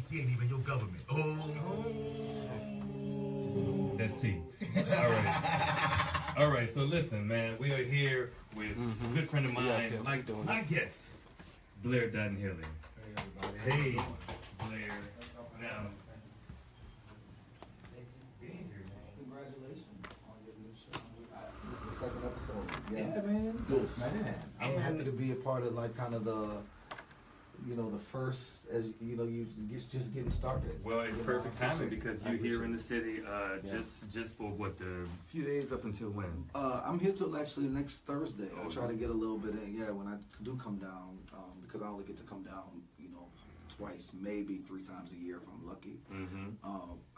FCC ain't even your government. Oh. That's T. All right. All right, so listen, man. We are here with a good friend of mine, my guest, Blair Dotin. Hey, Blair. Now, congratulations on your new show. This is the second episode. yeah, man. Yes, man. I'm And- happy to be a part of like kind of the, the first, as you know, you just getting started. Well, it's You know, perfect I timing appreciate because it. I you're here in the appreciate city Yeah. just for what, the few days up until when? I'm here till actually next Thursday. Oh, I try to get a little bit in, when I do come down, because I only get to come down, twice, maybe 3 times a year if I'm lucky. Mm-hmm.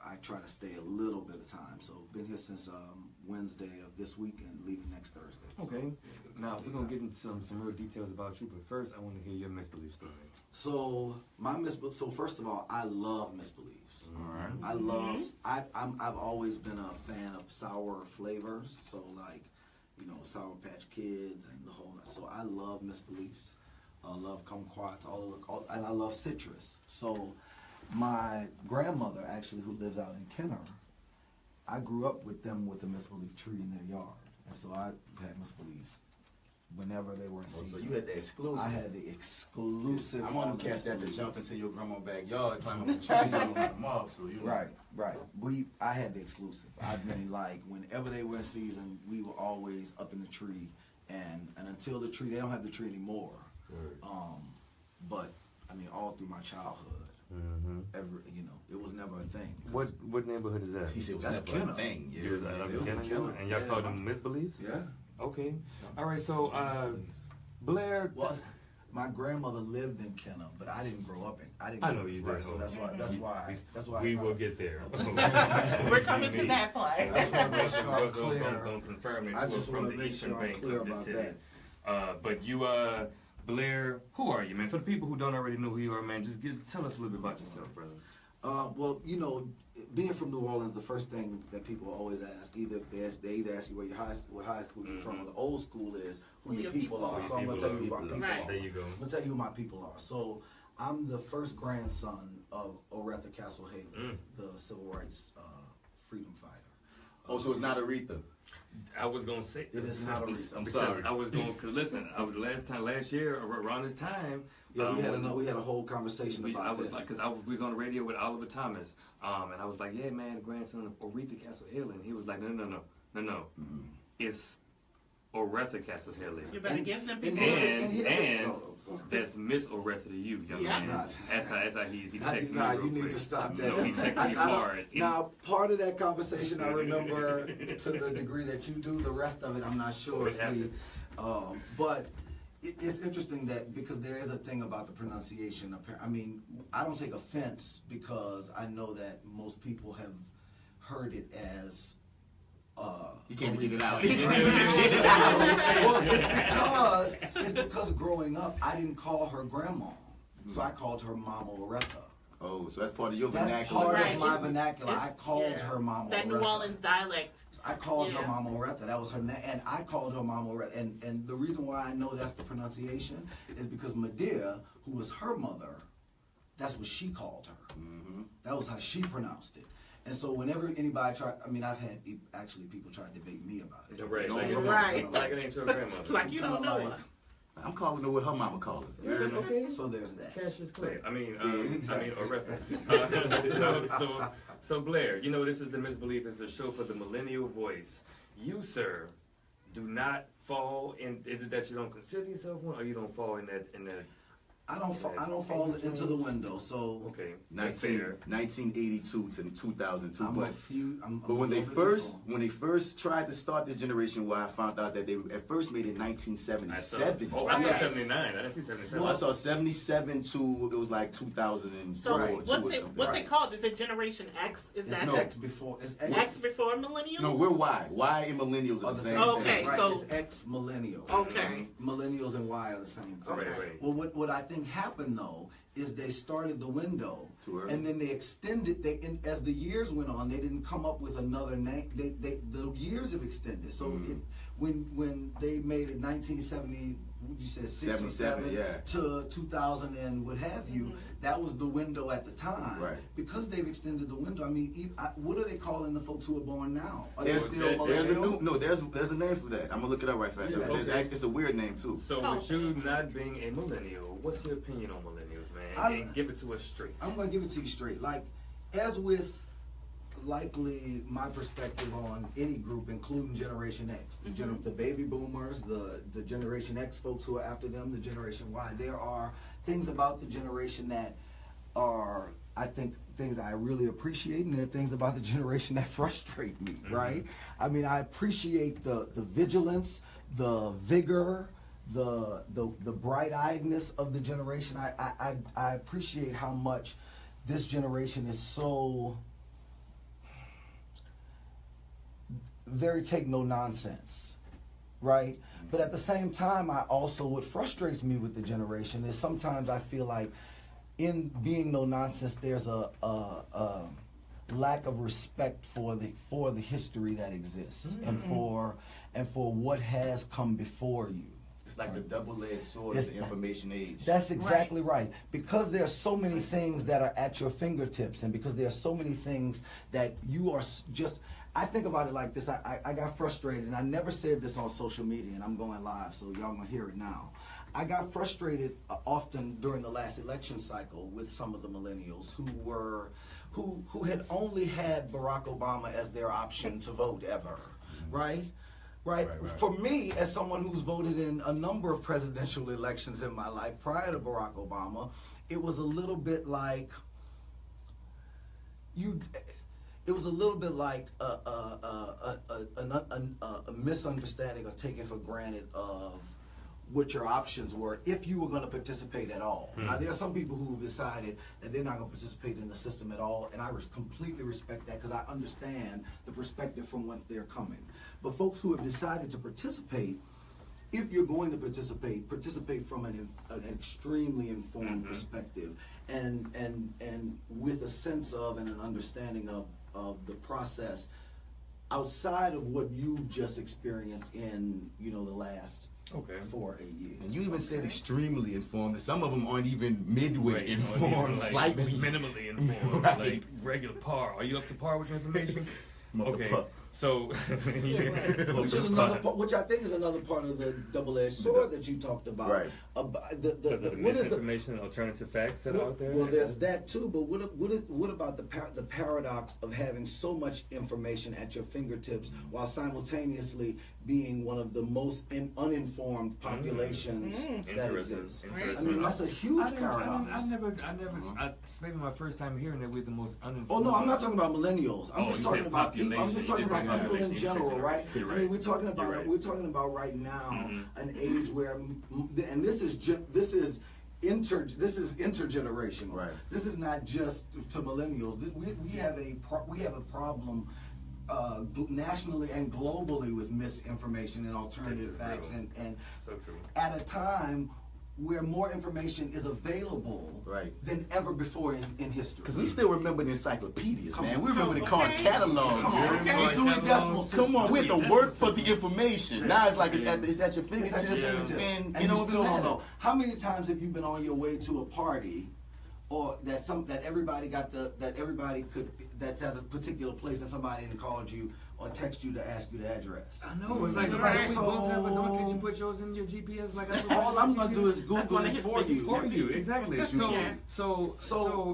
I try to stay a little bit of time. So been here since Wednesday of this week and leaving next Thursday. Okay. So, Now, we're going to get into some real details about you, but first I want to hear your misbelief story. So so first of all, I love misbeliefs. All right. I love. I've always been a fan of sour flavors. So like, Sour Patch Kids and the whole. So I love misbeliefs. I love kumquats. And I love citrus. So my grandmother actually, who lives out in Kenner, I grew up with them with a misbelief tree in their yard, and so I had misbeliefs whenever they were in Oh, season. so you had the exclusive. I had the exclusive. I'm on them cats that to jump into your grandma's backyard, climb up the tree, and them off. So you Right. I had the exclusive. I mean, like whenever they were in season, we were always up in the tree, and until the tree, they don't have the tree anymore. But I mean, all through my childhood, it was never a thing. What neighborhood is that? He said it was That's never a Kenner. thing. You was out of Kenner, Kenner. and y'all Yeah. call them misbeliefs? Yeah. Okay. All right, so Blair. Well, my grandmother lived in Kenner, but I didn't grow up in. I know you right, did. So that's why. We will get there. We're coming to that part. That's why I make sure I'm clear. Don't confirm it. I just from want the to make eastern sure I'm bank clear of the about city. that. But you, Blair, who are you, man? For the people who don't already know who you are, man, just tell us a little bit about yourself, brother. Well, being from New Orleans, the first thing that people always ask, either if they either ask you what high school you're from, or the old school is who your people are. So I'm gonna tell you who my people Right. are. There you go. I'm gonna tell you who my people are. So I'm the first grandson of Oretha Castle Haley, the civil rights freedom fighter. Oh, so it's not Aretha. I was gonna say It is not Aretha. I'm sorry. I was going because listen, last year around this time. Yeah, we had a whole conversation about this. We was on the radio with Oliver Thomas, and I was like, yeah, man, the grandson of Oretha Castle Haley, and he was like, no, it's Oretha Castle Haley. You better give them people. And that's Miss Oretha to you, young man. That's how he checked me. You need to stop that. No, he checked me hard. Now, part of that conversation I remember to the degree that you do. The rest of it, I'm not sure if we. But it's interesting that because there is a thing about the pronunciation. I mean, I don't take offense because I know that most people have heard it as. You can't get it out. Well, it's because growing up, I didn't call her grandma, so I called her Mama Oretha. Oh, so that's part of your That's vernacular. part Right. of my vernacular. I called Yeah. her Mama That Oretha. New Orleans dialect. I called her Yeah. Mama Oretha. That was her name, and I called her Mama Oretha. And the reason why I know that's the pronunciation is because Medea, who was her mother, that's what she called her. That was how she pronounced it. And so whenever anybody I've had actually people try to debate me about it. Right, like it ain't your grandmother. Like you don't know her. I'm calling her what her mama called her. Okay. So there's that. Cassius Clay. Exactly. Oretha. So Blair, this is the Misbelief. It's a show for the millennial voice. You, sir, do not fall in. Is it that you don't consider yourself one, or you don't fall in that? I don't fall into the window. So Okay. 1982 to 2002. I'm But when they first tried to start this generation, where I found out that they at first made it 1977. I saw 79. I didn't see 77. Well, I saw 77 to it was like 2004. So what's it called? Is it Generation X? Is It's that X before. It's X before millennials? No, we're Y. Y and millennials are the same Okay, thing. Right, so- it's X millennials. Okay. Millennials and Y are the same thing. Right. Well, what I think happened though is they started the window, Too early. and then they extended. As the years went on, they didn't come up with another name. The years have extended. So when they made it 1970, you said 6 or 77, 7 yeah. to 2000 and what have you. That was the window at the time. Right. Because they've extended the window. I mean, what are they calling the folks who are born now? Are they There's, still there's a millennial? new there's a name for that. I'm gonna look it up right fast. Yeah. It's a weird name too. So with you not being a millennial, what's your opinion on millennials, man? And give it to us straight. I'm gonna give it to you straight. Like, as with likely my perspective on any group, including Generation X, the baby boomers, the Generation X folks who are after them, the Generation Y. There are things about the generation that are, I think, things I really appreciate, and there are things about the generation that frustrate me, right? I mean, I appreciate the vigilance, the vigor, the bright-eyedness of the generation. I appreciate how much this generation is so very take no nonsense, right? But at the same time, I also, what frustrates me with the generation is sometimes I feel like in being no nonsense, there's a lack of respect for the history that exists and for what has come before you. It's like the double-edged sword of the information age. That's exactly right. Because there are so many things that are at your fingertips, and because there are so many things that you are just. I think about it like this. I got frustrated, and I never said this on social media, and I'm going live, so y'all gonna hear it now. I got frustrated often during the last election cycle with some of the millennials who had only had Barack Obama as their option to vote ever, right? Right. For me, as someone who's voted in a number of presidential elections in my life prior to Barack Obama, it was a little bit like It was a little bit like a misunderstanding or taking for granted of what your options were if you were going to participate at all. Now, there are some people who've decided that they're not going to participate in the system at all, and I completely respect that because I understand the perspective from whence they're coming. But folks who have decided to participate, if you're going to participate from an extremely informed perspective and with a sense of and an understanding of the process outside of what you've just experienced in, the last 4 or 8 years. And you even said extremely informed. Some of them aren't even midway informed, like slightly. Minimally informed, like regular par. Are you up to par with your information? Okay, so which I think is another part of the double-edged sword that you talked about. Right. The misinformation and alternative facts that are out there. Well, there's that too. But what about the paradox of having so much information at your fingertips while simultaneously being one of the most uninformed populations that exists? I mean, that's a huge paradox. Maybe my first time hearing that we're the most uninformed. Oh no, I'm not talking about millennials. I'm just talking about people. I'm just talking about people in general, right? I mean, we're talking about right now an age where, and this is intergenerational. Right. This is not just to millennials. We have a problem nationally and globally with misinformation and alternative facts, and so true. At a time where more information is available than ever before in history. Because we still remember the encyclopedias, man. We remember the card catalog. Come on, okay. Dewey Decimal System. Come on, we have to work for the information. Now it's like it's at your fingertips. And you still don't know. How many times have you been on your way to a party, or that's at a particular place and somebody called you or text you to ask you the address? I know, it's like, we both have a door. Can't you put yours in your GPS? Like, all I'm gonna do is Google it for you. For you, exactly. So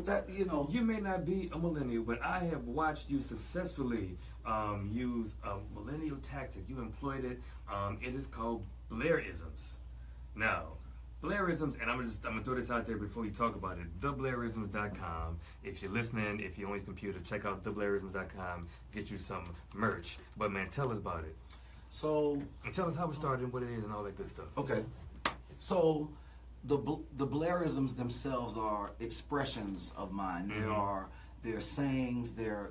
that you may not be a millennial, but I have watched you successfully use a millennial tactic. You employed it. It is called Blairisms. Now, Blairisms, and I'm gonna throw this out there before you talk about it. TheBlairisms.com. If you're listening, if you're on your computer, check out TheBlairisms.com. Get you some merch. But man, tell us about it. And tell us how it started and what it is and all that good stuff. Okay. So the Blairisms themselves are expressions of mine. They're sayings, they're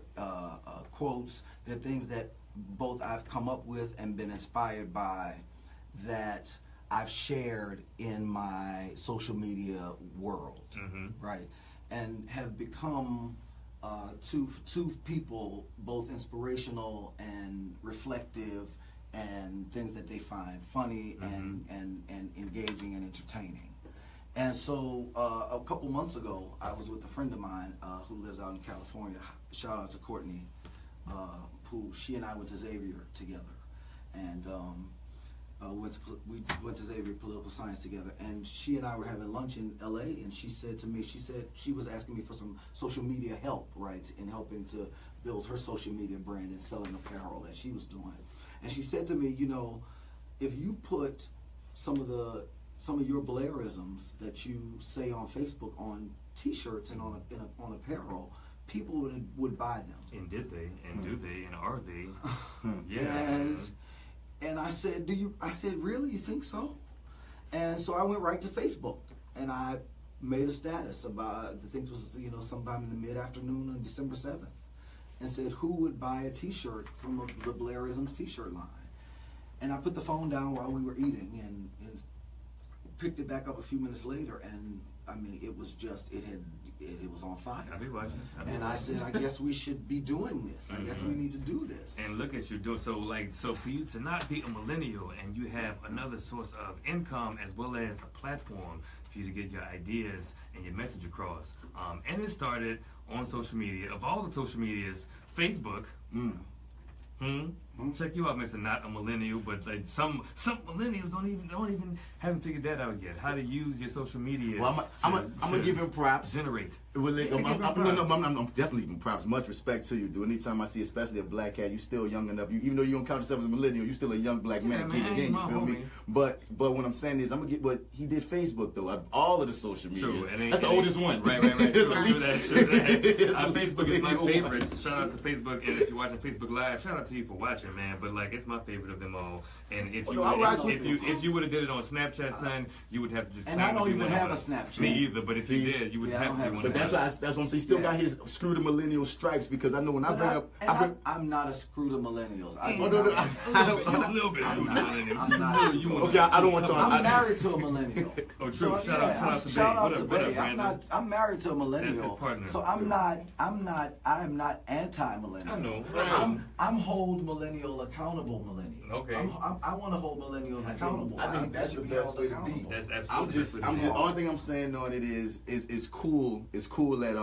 quotes, they're things that both I've come up with and been inspired by that I've shared in my social media world, right? And have become to people both inspirational and reflective and things that they find funny and engaging and entertaining. And so a couple months ago, I was with a friend of mine who lives out in California. Shout out to Courtney, who she and I went to Xavier together, and we went to Xavier Political Science together. And she and I were having lunch in LA, and she said to me, she was asking me for some social media help, right, in helping to build her social media brand and selling apparel that she was doing. And she said to me, you know, if you put some of your Blairisms that you say on Facebook on T-shirts and on apparel, people would buy them. And did they? And do they? And are they? Yeah. And I said, I said, really? You think so? And so I went right to Facebook and I made a status about, I think it was, you know, sometime in the mid-afternoon on December 7th, and said, who would buy a T-shirt from the Blairisms T-shirt line? And I put the phone down while we were eating and picked it back up a few minutes later, and I mean, it was just, it was on fire. I'll be watching. I said, I guess we should be doing this. I guess we need to do this. And look at you doing so for you to not be a millennial and you have another source of income as well as a platform for you to get your ideas and your message across. And it started on social media. Of all the social medias, Facebook. Check you out, Mr. Not a Millennial, but like some millennials haven't figured that out yet. How to use your social media. Well, I'm gonna give him props. Generate. I'm definitely giving props. Much respect to you, dude. Anytime I see, especially a black cat, you still young enough. Even though you don't count yourself as a millennial, you still a young black man. Keep it in, you feel me? But what I'm saying is, I'm gonna get what he did. Facebook though, all of the social medias. That's the oldest one. Right. True that. Facebook is my favorite. Shout out to Facebook, and if you're watching Facebook Live, shout out to you for watching, man. But like, it's my favorite of them all. And if you would have did it on Snapchat, son, you would have to just. And I don't even have a Snapchat. Me either. But if you did, you would have to be one of them. That's what I'm saying. He still got his screw the millennial stripes, because I know when I'm not a screw to millennials. You're a little bit screwed to millennials. I'm not. Okay, I don't want to. I'm married to a millennial. Oh, true. Shout out to Bay. I'm married to a millennial. So I am not anti-millennial. I know. I'm hold millennial accountable millennial. Okay. I want to hold millennials accountable. I think that's the best way to be. That's absolutely. The only thing I'm saying on it is cool. It's cool that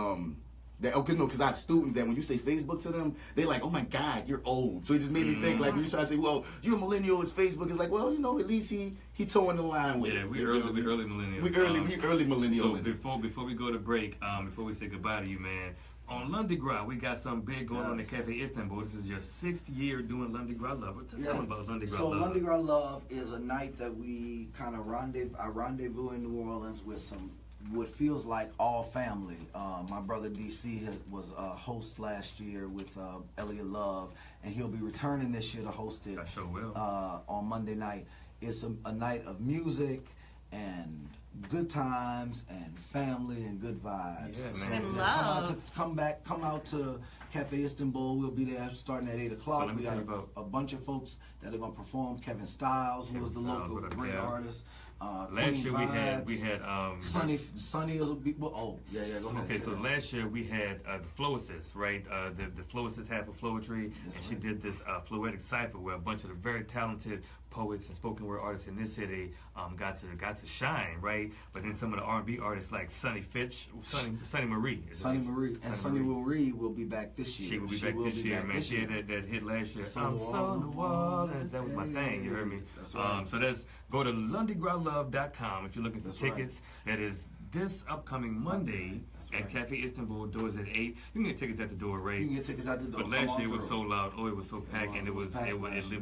because I have students that when you say Facebook to them, they're like, oh my God, you're old. So it just made me think, like, when you try to say, well, you're a millennial, it's Facebook. It's like, well, you know, at least he towing the line with it. Yeah, we early millennials. We early millennials. So before we go to break, before we say goodbye to you, man, on Lundi Gras, we got something big going on in Cafe Istanbul. This is your 6th year doing Lundi Gras Love. Tell me about Lundi Gras Love. So Lundi Gras Love is a night that we kind of rendezvous in New Orleans with what feels like all family. My brother DC was a host last year with Elliot Love, and he'll be returning this year to host it. I sure will. On Monday night. It's a night of music and good times and family and good vibes. Yeah, man. And love. Come out to Cafe Istanbul. We'll be there starting at 8 o'clock. So we got a bunch of folks that are gonna perform. Kevin Styles, who was the local great artist. Last year we had Sunny will be. Well, go ahead. Okay, so last year we had the Flowists, right? The Flowists half of Flowetry, and she did this Floetic cipher where a bunch of the very talented poets and spoken word artists in this city got to shine, right? But then some of the R&B artists like Sunny Marie. Sunny Marie will be back this year. She will be back this year, man. She had that hit last year. I'm so New Orleans. That was my thing. You heard me? That's right. So go to LundiGrasLove.com if you're looking for tickets. That is this upcoming Monday at Cafe Istanbul. Doors at 8. You can get tickets at the door, right? You can get tickets at the door. But last year it was sold out. Oh, it was so packed, and it lived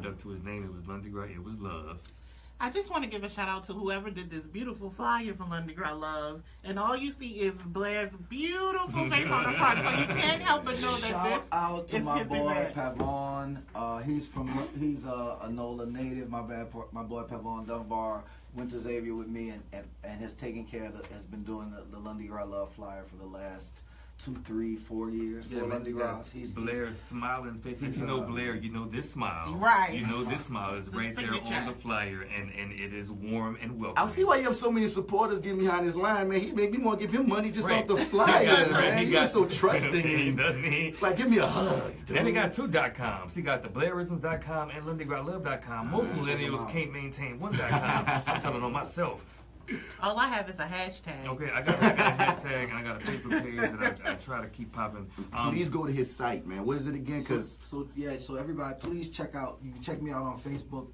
up to his name. It was Lundi Gras. It was love. I just want to give a shout out to whoever did this beautiful flyer for Lundi Gras Love, and all you see is Blair's beautiful face on the front, so you can't help but know that shout out to my boy event. Pavon. He's a NOLA native. My boy Pavon Dunbar went to Xavier with me and has taken care has been doing the Lundi Gras Love flyer for the last 2, 3, 4 years for Lundi Gras. He's Blair's smiling face. If you know Blair, you know this smile. Right. You know this smile is The right there signature. on the flyer, and it is warm and welcoming. I see why you have so many supporters getting behind his line, man. He made me want to give him money just Right. off the flyer, man. He He got- got so trusting. Doesn't he? It's like, give me a hug, dude. And he got 2.coms. He got the Blairisms.com and LundiGrasLove.com. Most millennials can't maintain one .com. I'm telling on myself. All I have is a hashtag. Okay, I got a hashtag and I got a Facebook page that I try to keep popping. Please go to his site, man. What is it again? Because So everybody, please check out. You can check me out on Facebook,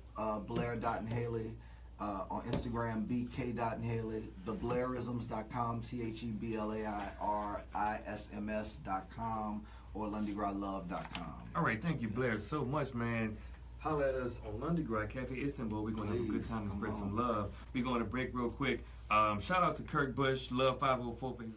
Blair Dotin Haley, on Instagram, BK.Haley, theblairisms.com, TheBlairisms.com, or LundiGrasLove.com. All right, thank you, Blair, so much, man. Holla at us on Lundi Gras Cafe Istanbul. We're going to have a good time and spread some love. We're going to break real quick. Shout out to Kirk Bush, Love 504 for his